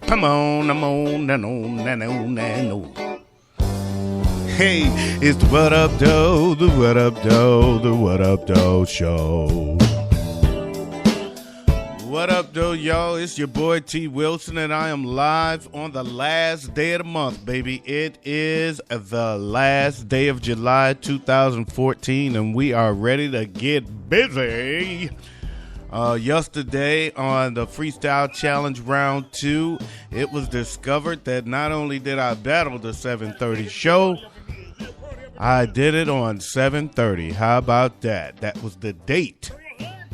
Come on, I'm on, and on, and on, and on. Hey, it's the What Up Doe, the What Up Doe, the What Up Doe show. What up, Doe, y'all? It's your boy T. Wilson, and I am live on the last day of the month, baby. It is the last day of July 2014, and we are ready to get busy. Yesterday on the Freestyle Challenge Round 2, it was discovered that not only did I battle the 7:30 show, I did it on 7:30. How about that? That was the date,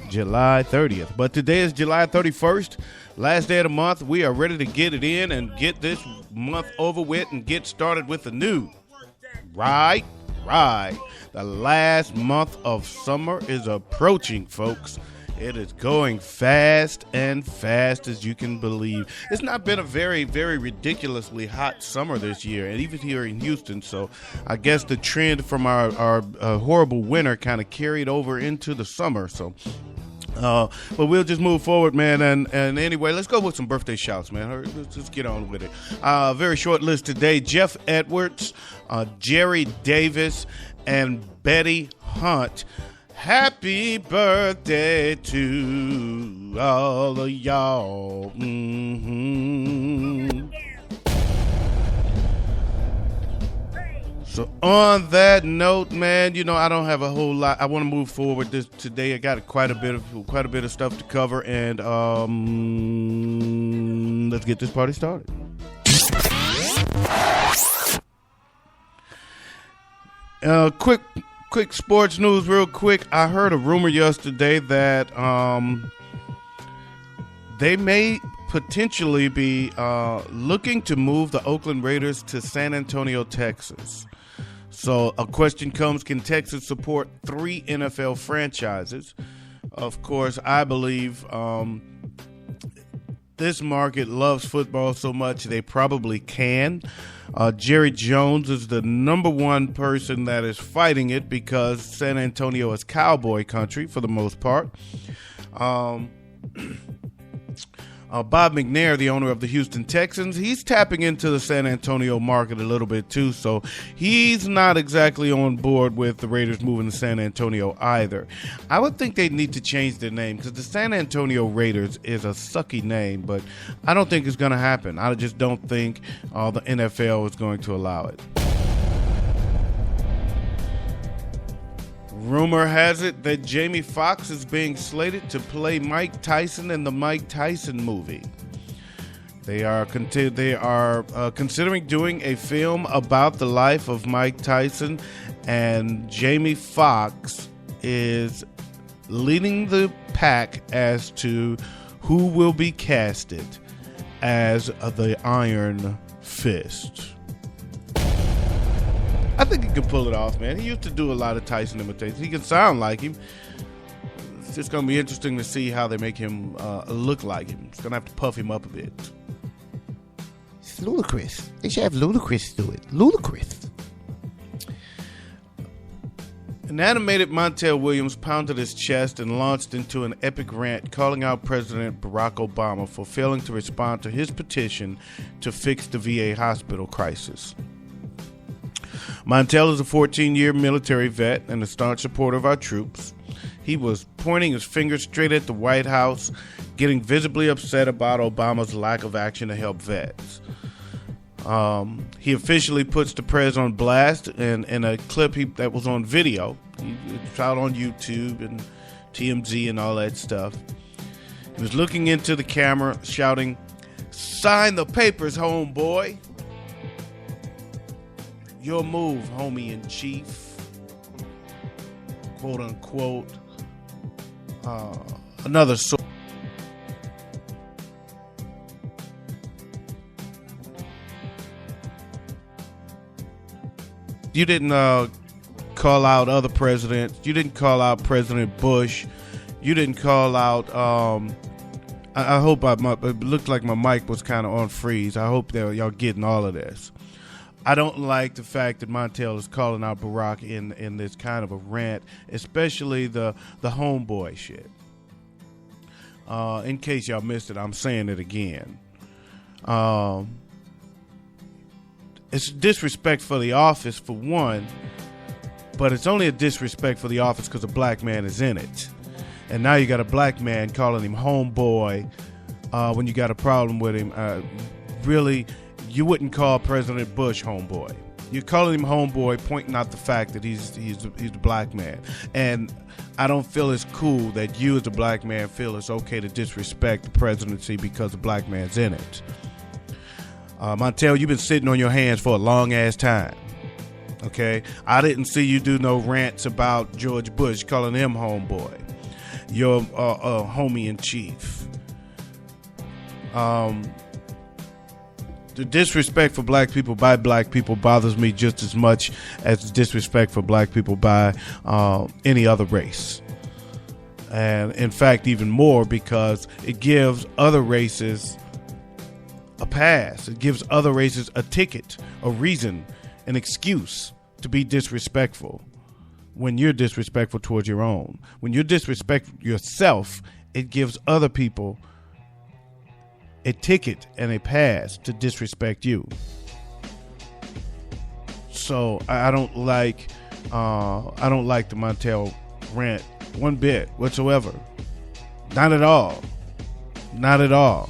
July 30th. But today is July 31st, last day of the month. We are ready to get it in and get this month over with and get started with the new. Right. The last month of summer is approaching, folks. It is going fast and fast as you can believe. It's not been a very, very ridiculously hot summer this year, and even here in Houston. So I guess the trend from our horrible winter kind of carried over into the summer. So, but we'll just move forward, man. And anyway, let's go with some birthday shouts, man. Let's just get on with it. Very short list today. Jeff Edwards, Jerry Davis, and Betty Hunt. Happy birthday to all of y'all. Mm-hmm. So on that note, man, you know, I don't have a whole lot. I want to move forward this today. I got quite a bit of stuff to cover, and let's get this party started. Quick sports news real quick. I heard a rumor yesterday that they may potentially be looking to move the Oakland Raiders to San Antonio, Texas. So a question comes, can Texas support 3 NFL franchises? Of course, I believe this market loves football so much they probably can. Jerry Jones is the number one person that is fighting it because San Antonio is cowboy country for the most part. Bob McNair, the owner of the Houston Texans, he's tapping into the San Antonio market a little bit too, so he's not exactly on board with the Raiders moving to San Antonio either. I would think they need to change their name because the San Antonio Raiders is a sucky name, but I don't think it's going to happen. I just don't think the NFL is going to allow it. Rumor has it that Jamie Foxx is being slated to play Mike Tyson in the Mike Tyson movie. They are considering doing a film about the life of Mike Tyson, and Jamie Foxx is leading the pack as to who will be casted as the Iron Fist. I think he can pull it off, man. He used to do a lot of Tyson imitations. He can sound like him. It's just going to be interesting to see how they make him look like him. It's going to have to puff him up a bit. It's ludicrous. They should have Ludacris do it. Ludicrous. An animated Montel Williams pounded his chest and launched into an epic rant calling out President Barack Obama for failing to respond to his petition to fix the VA hospital crisis. Montel is a 14-year military vet and a staunch supporter of our troops. He was pointing his finger straight at the White House, getting visibly upset about Obama's lack of action to help vets. He officially puts the prez on blast in a clip that was on video. It's out on YouTube and TMZ and all that stuff. He was looking into the camera, shouting, "Sign the papers, homeboy. Your move, homie in chief," quote unquote. Another source. You didn't call out other presidents. You didn't call out President Bush. You didn't call out. I hope it looked like my mic was kind of on freeze. I hope that y'all getting all of this. I don't like the fact that Montel is calling out Barack in this kind of a rant, especially the homeboy shit. In case y'all missed it, I'm saying it again. It's disrespect for the office, for one, but it's only a disrespect for the office because a black man is in it. And now you got a black man calling him homeboy when you got a problem with him. Really, you wouldn't call President Bush homeboy. You're calling him homeboy, pointing out the fact that he's a black man. And I don't feel it's cool that you as a black man feel it's okay to disrespect the presidency because a black man's in it. Montel, you've been sitting on your hands for a long-ass time. Okay? I didn't see you do no rants about George Bush, calling him homeboy. Your homie in chief. The disrespect for black people by black people bothers me just as much as the disrespect for black people by any other race. And in fact, even more, because it gives other races a pass. It gives other races a ticket, a reason, an excuse to be disrespectful when you're disrespectful towards your own. When you disrespect yourself, it gives other people a ticket and a pass to disrespect you. So I don't like the Montel rant one bit whatsoever. Not at all. Not at all.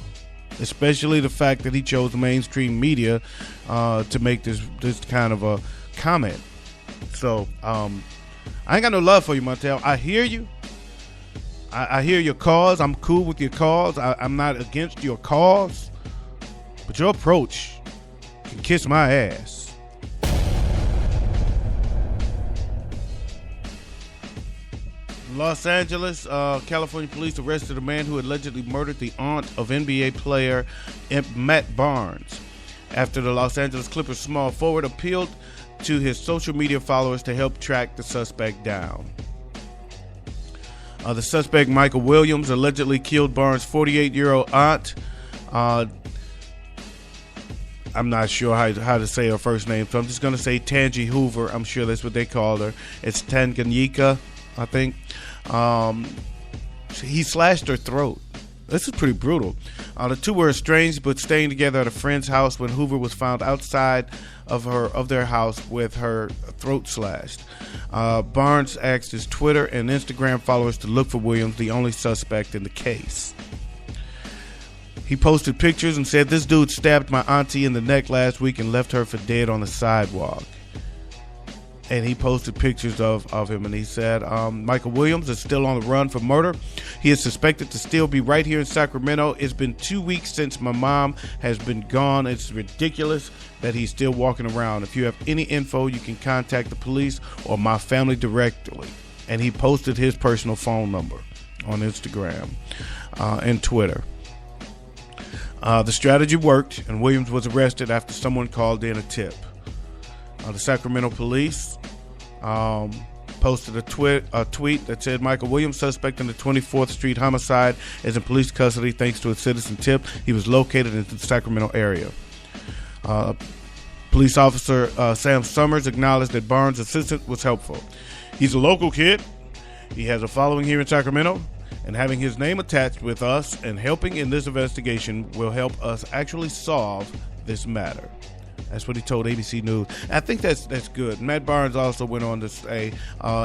Especially the fact that he chose mainstream media to make this kind of a comment. So I ain't got no love for you, Montel. I hear you. I hear your cause. I'm cool with your cause. I'm not against your cause. But your approach can kiss my ass. Los Angeles, California police arrested a man who allegedly murdered the aunt of NBA player Matt Barnes after the Los Angeles Clippers small forward appealed to his social media followers to help track the suspect down. The suspect, Michael Williams, allegedly killed Barnes' 48-year-old aunt. I'm not sure how to say her first name, so I'm just going to say Tangi Hoover. I'm sure that's what they call her. It's Tanganyika, I think. He slashed her throat. This is pretty brutal. The two were estranged but staying together at a friend's house when Hoover was found outside of their house with her throat slashed. Barnes asked his Twitter and Instagram followers to look for Williams, the only suspect in the case. He posted pictures and said, "This dude stabbed my auntie in the neck last week and left her for dead on the sidewalk." And he posted pictures of him, and he said, Michael Williams is still on the run for murder. He is suspected to still be right here in Sacramento. It's been 2 weeks since my mom has been gone. It's ridiculous that he's still walking around. If you have any info, you can contact the police or my family directly. And he posted his personal phone number on Instagram and Twitter. The strategy worked, and Williams was arrested after someone called in a tip. The Sacramento police posted a tweet that said, "Michael Williams, suspect in the 24th Street homicide, is in police custody thanks to a citizen tip. He was located in the Sacramento area." Police officer Sam Summers acknowledged that Barnes' assistant was helpful. "He's a local kid. He has a following here in Sacramento, and having his name attached with us and helping in this investigation will help us actually solve this matter." That's what he told ABC News. I think that's good. Matt Barnes also went on to say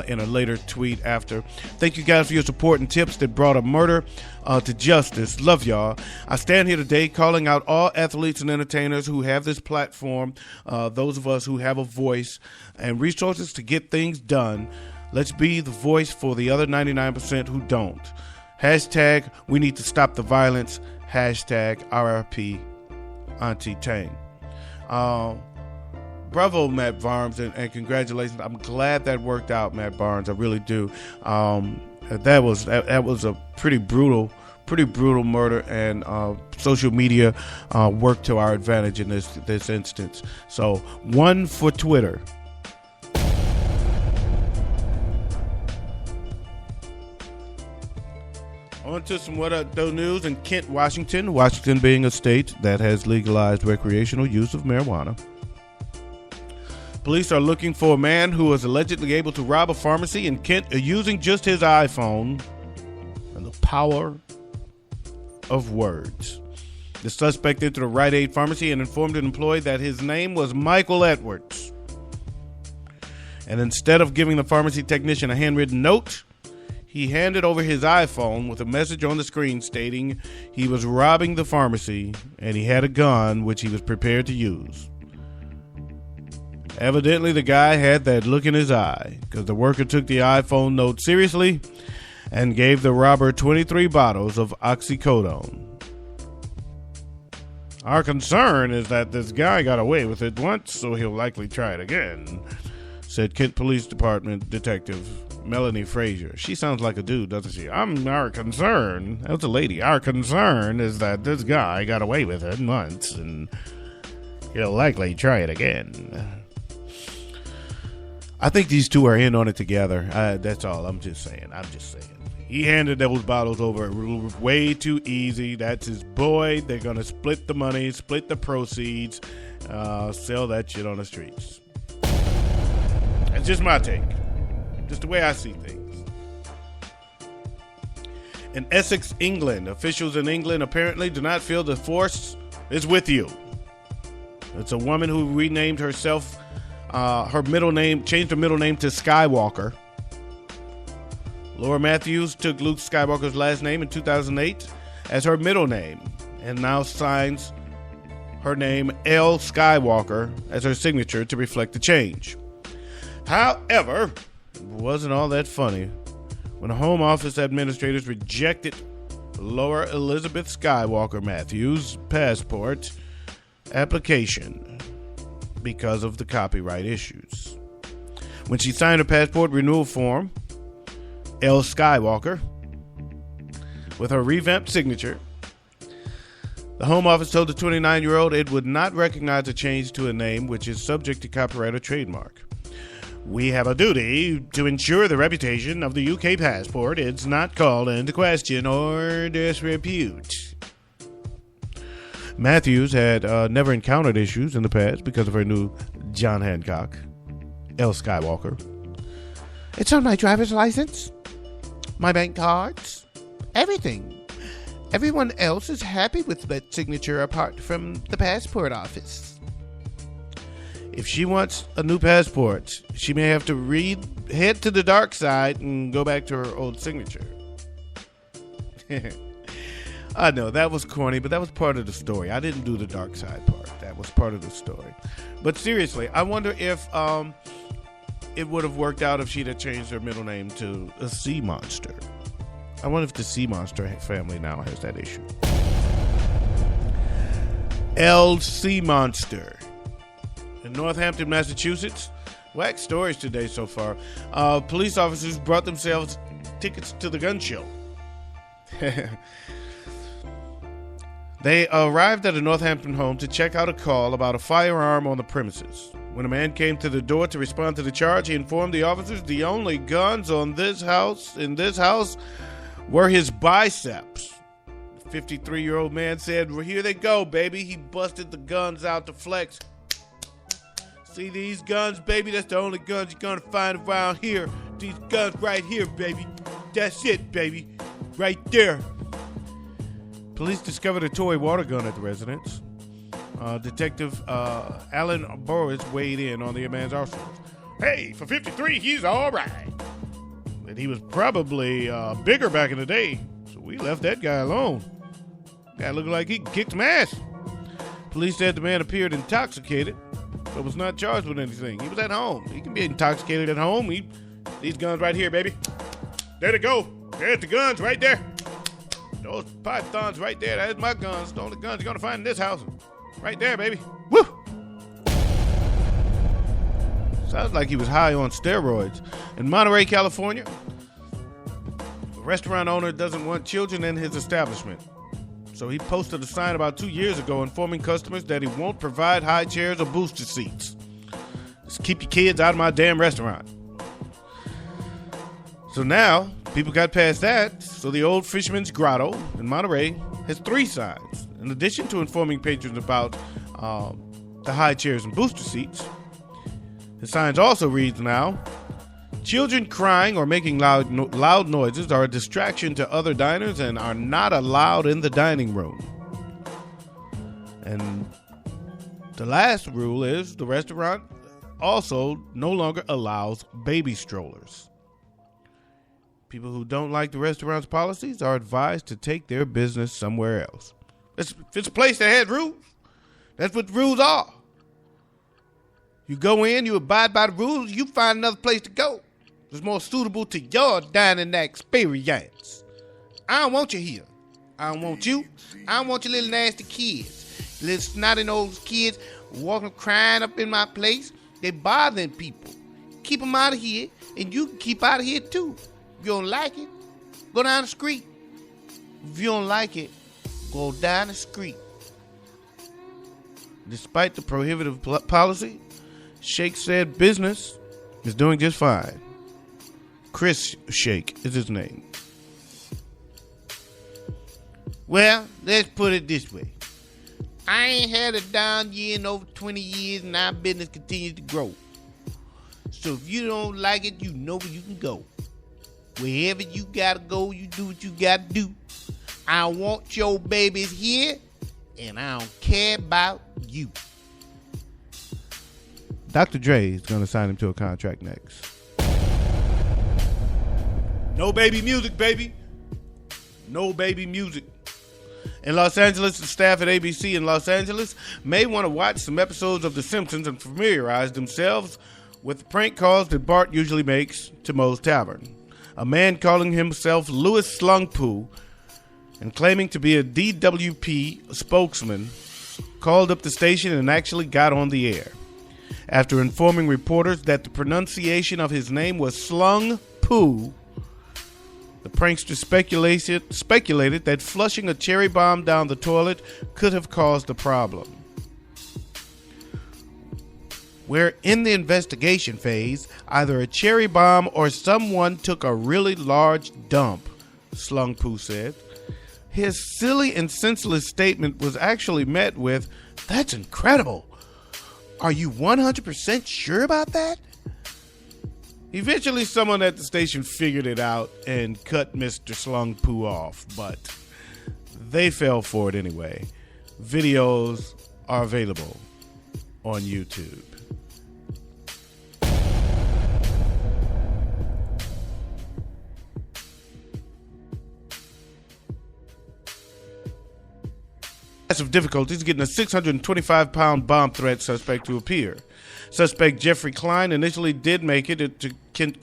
in a later tweet after, "Thank you guys for your support and tips that brought a murder to justice. Love y'all. I stand here today calling out all athletes and entertainers who have this platform, those of us who have a voice and resources to get things done. Let's be the voice for the other 99% who don't. Hashtag we need to stop the violence. Hashtag RIP Auntie Tang." Bravo, Matt Barnes, and congratulations. I'm glad that worked out, Matt Barnes. I really do. That was a pretty brutal murder, and social media worked to our advantage in this instance. So, one for Twitter. On to some What Up Doe news in Kent, Washington. Washington being a state that has legalized recreational use of marijuana. Police are looking for a man who was allegedly able to rob a pharmacy in Kent using just his iPhone and the power of words. The suspect entered a Rite Aid pharmacy and informed an employee that his name was Michael Edwards. And instead of giving the pharmacy technician a handwritten note, he handed over his iPhone with a message on the screen stating he was robbing the pharmacy and he had a gun which he was prepared to use. Evidently, the guy had that look in his eye because the worker took the iPhone note seriously and gave the robber 23 bottles of oxycodone. Our concern is that this guy got away with it once, so he'll likely try it again, said Kent Police Department Detective Melanie Frazier. She sounds like a dude, doesn't she? Our concern, that's a lady, our concern is that this guy got away with it once, and he'll likely try it again. I think these two are in on it together. That's all. I'm just saying. He handed those bottles over way too easy. That's his boy. They're going to split the money, split the proceeds, sell that shit on the streets. That's just my take. Just the way I see things. In Essex, England, officials in England apparently do not feel the force is with you. It's a woman who renamed herself, her middle name, changed her middle name to Skywalker. Laura Matthews took Luke Skywalker's last name in 2008 as her middle name and now signs her name L. Skywalker as her signature to reflect the change. However, it wasn't all that funny when the Home Office administrators rejected Laura Elizabeth Skywalker Matthews' passport application because of the copyright issues. When she signed her passport renewal form, L. Skywalker, with her revamped signature, the Home Office told the 29-year-old it would not recognize a change to a name which is subject to copyright or trademark. We have a duty to ensure the reputation of the UK passport is not called into question or disrepute. Matthews had never encountered issues in the past because of her new John Hancock, L. Skywalker. It's on my driver's license, my bank cards, everything. Everyone else is happy with that signature apart from the passport office. If she wants a new passport, she may have to head to the dark side and go back to her old signature. I know, that was corny, but that was part of the story. I didn't do the dark side part. That was part of the story. But seriously, I wonder if it would have worked out if she'd have changed her middle name to a sea monster. I wonder if the sea monster family now has that issue. L. Sea Monster. In Northampton, Massachusetts, whack stories today so far. Police officers brought themselves tickets to the gun show. They arrived at a Northampton home to check out a call about a firearm on the premises. When a man came to the door to respond to the charge, he informed the officers the only guns in this house were his biceps. The 53-year-old man said, well, here they go, baby. He busted the guns out to flex. See these guns, baby? That's the only guns you're going to find around here. These guns right here, baby. That's it, baby. Right there. Police discovered a toy water gun at the residence. Detective Alan Burris weighed in on the man's arsenal. Hey, for 53, he's all right. And he was probably bigger back in the day, so we left that guy alone. Guy looked like he kicked some ass. Police said the man appeared intoxicated, but was not charged with anything. He was at home. He can be intoxicated at home. These guns right here, baby. There they go. There's the guns right there. Those pythons right there. That's my guns. The only guns you're going to find in this house. Right there, baby. Woo! Sounds like he was high on steroids. In Monterey, California, a restaurant owner doesn't want children in his establishment. So he posted a sign about 2 years ago informing customers that he won't provide high chairs or booster seats. Just keep your kids out of my damn restaurant. So now, people got past that, so the Old Fisherman's Grotto in Monterey has 3 signs. In addition to informing patrons about the high chairs and booster seats, The signs also reads now, children crying or making loud noises are a distraction to other diners and are not allowed in the dining room. And the last rule is the restaurant also no longer allows baby strollers. People who don't like the restaurant's policies are advised to take their business somewhere else. If it's a place that has rules, that's what the rules are. You go in, you abide by the rules, you find another place to go that's more suitable to your dining experience. I don't want you here. I don't want you. I don't want your little nasty kids. Little snotty nosed kids walking crying up in my place. They bothering people. Keep them out of here, and you can keep out of here too. If you don't like it, go down the street. If you don't like it, go down the street. Despite the prohibitive policy, Shake said business is doing just fine. Chris Shake is his name. Well, let's put it this way. I ain't had a down year in over 20 years, and our business continues to grow. So if you don't like it, you know where you can go. Wherever you gotta go, you do what you gotta do. I want your babies here, and I don't care about you. Dr. Dre is going to sign him to a contract next. No baby music, baby. No baby music. In Los Angeles, the staff at ABC in Los Angeles may want to watch some episodes of The Simpsons and familiarize themselves with the prank calls that Bart usually makes to Moe's Tavern. A man calling himself Louis Slungpoo and claiming to be a DWP spokesman called up the station and actually got on the air. After informing reporters that the pronunciation of his name was Slung Poo, the prankster speculated that flushing a cherry bomb down the toilet could have caused the problem. We're in the investigation phase. Either a cherry bomb or someone took a really large dump, Slung Poo said. His silly and senseless statement was actually met with, "That's incredible. Are you 100% sure about that?" Eventually, someone at the station figured it out and cut Mr. Slung Poo off, but they fell for it anyway. Videos are available on YouTube. Massive difficulties getting a 625-pound bomb threat suspect to appear. Suspect Jeffrey Klein initially did make it to Kent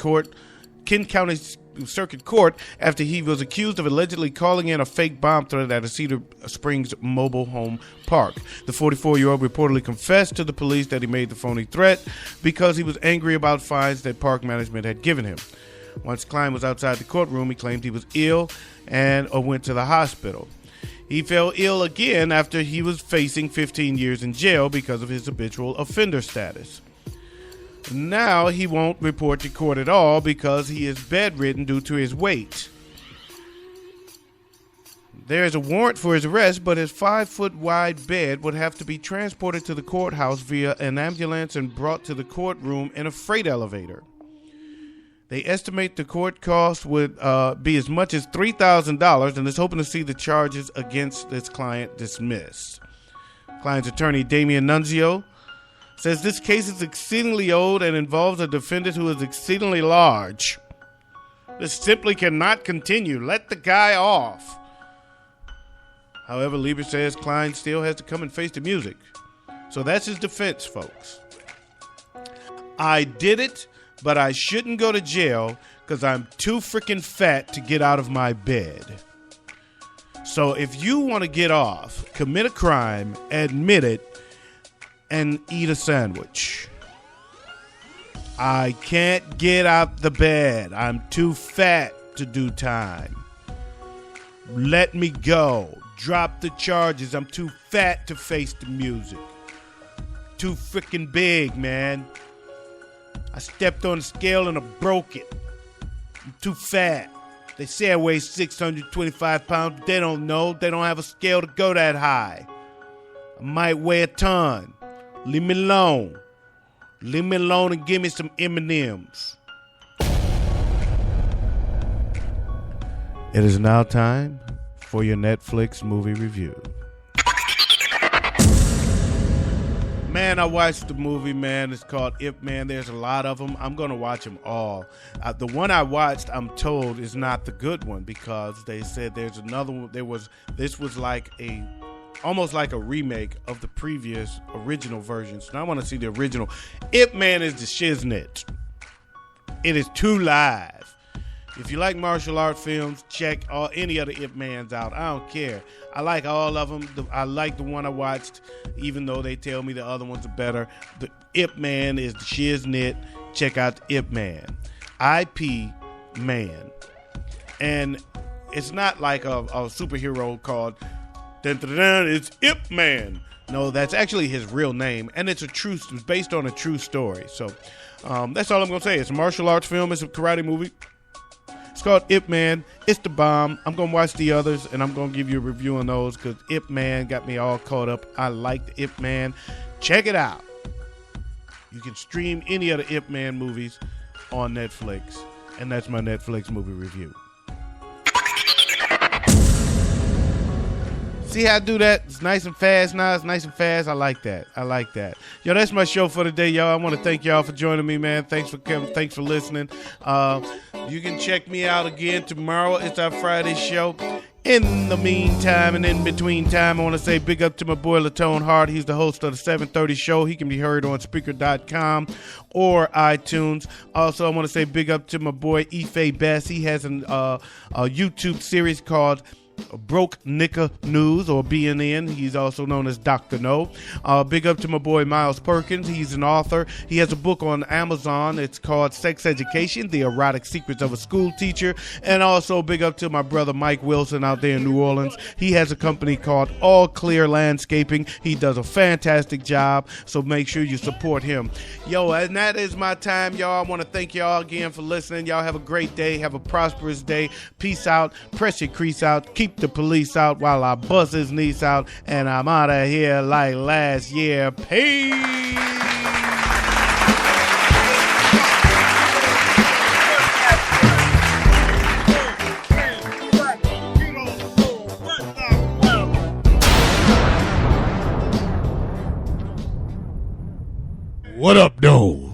County Circuit Court after he was accused of allegedly calling in a fake bomb threat at a Cedar Springs mobile home park. The 44-year-old reportedly confessed to the police that he made the phony threat because he was angry about fines that park management had given him. Once Klein was outside the courtroom, he claimed he was ill and went to the hospital. He fell ill again after he was facing 15 years in jail because of his habitual offender status. Now he won't report to court at all because he is bedridden due to his weight. There is a warrant for his arrest, but his 5-foot-wide bed would have to be transported to the courthouse via an ambulance and brought to the courtroom in a freight elevator. They estimate the court cost would be as much as $3,000 and is hoping to see the charges against this client dismissed. Client's attorney, Damian Nunzio, says this case is exceedingly old and involves a defendant who is exceedingly large. This simply cannot continue. Let the guy off. However, Lieber says Klein still has to come and face the music. So that's his defense, folks. I did it, but I shouldn't go to jail because I'm too freaking fat to get out of my bed. So if you want to get off, commit a crime, admit it, and eat a sandwich. I can't get out the bed. I'm too fat to do time. Let me go. Drop the charges. I'm too fat to face the music. Too freaking big, man. I stepped on the scale and I broke it. I'm too fat. They say I weigh 625 pounds, but they don't know. They don't have a scale to go that high. I might weigh a ton. Leave me alone. Leave me alone and give me some M&Ms. It is now time for your Netflix movie review. Man, I watched the movie, man. It's called Ip Man. There's a lot of them. I'm going to watch them all. The one I watched, I'm told, is not the good one because they said there's another one. This was like almost like a remake of the previous original version. So I want to see the original. Ip Man is the shiznit. It is too live. If you like martial art films, check any of the Ip Mans out. I don't care. I like all of them. I like the one I watched, even though they tell me the other ones are better. The Ip Man is the shiznit. Check out the Ip Man. IP Man. And it's not like a superhero called dun, dun, dun, it's Ip Man. No, that's actually his real name, and it's based on a true story. So that's all I'm gonna say. It's a martial arts film. It's a karate movie. It's called Ip Man. It's the bomb. I'm going to watch the others, and I'm going to give you a review on those because Ip Man got me all caught up. I like the Ip Man. Check it out. You can stream any of the Ip Man movies on Netflix, and that's my Netflix movie review. See how I do that? It's nice and fast now. It's nice and fast. I like that. Yo, that's my show for today, y'all. I want to thank y'all for joining me, man. Thanks for coming. Thanks for listening. You can check me out again tomorrow. It's our Friday show. In the meantime and in between time, I want to say big up to my boy Latone Hart. He's the host of the 730 show. He can be heard on Spreaker.com or iTunes. Also, I want to say big up to my boy Ife Best. He has a YouTube series called Broke Nikka News, or BNN. He's also known as Dr. No. Big up to my boy Miles Perkins. He's an author. He has a book on Amazon. It's called Sex Education, The Erotic Secrets of a School Teacher. And also big up to my brother Mike Wilson out there in New Orleans. He has a company called All Clear Landscaping. He does a fantastic job, so make sure you support him. Yo, and that is my time, y'all. I want to thank y'all again for listening. Y'all have a great day. Have a prosperous day. Peace out. Press your crease out. Keep the police out while I bust his niece out, and I'm out of here like last year. Peace. What up, though?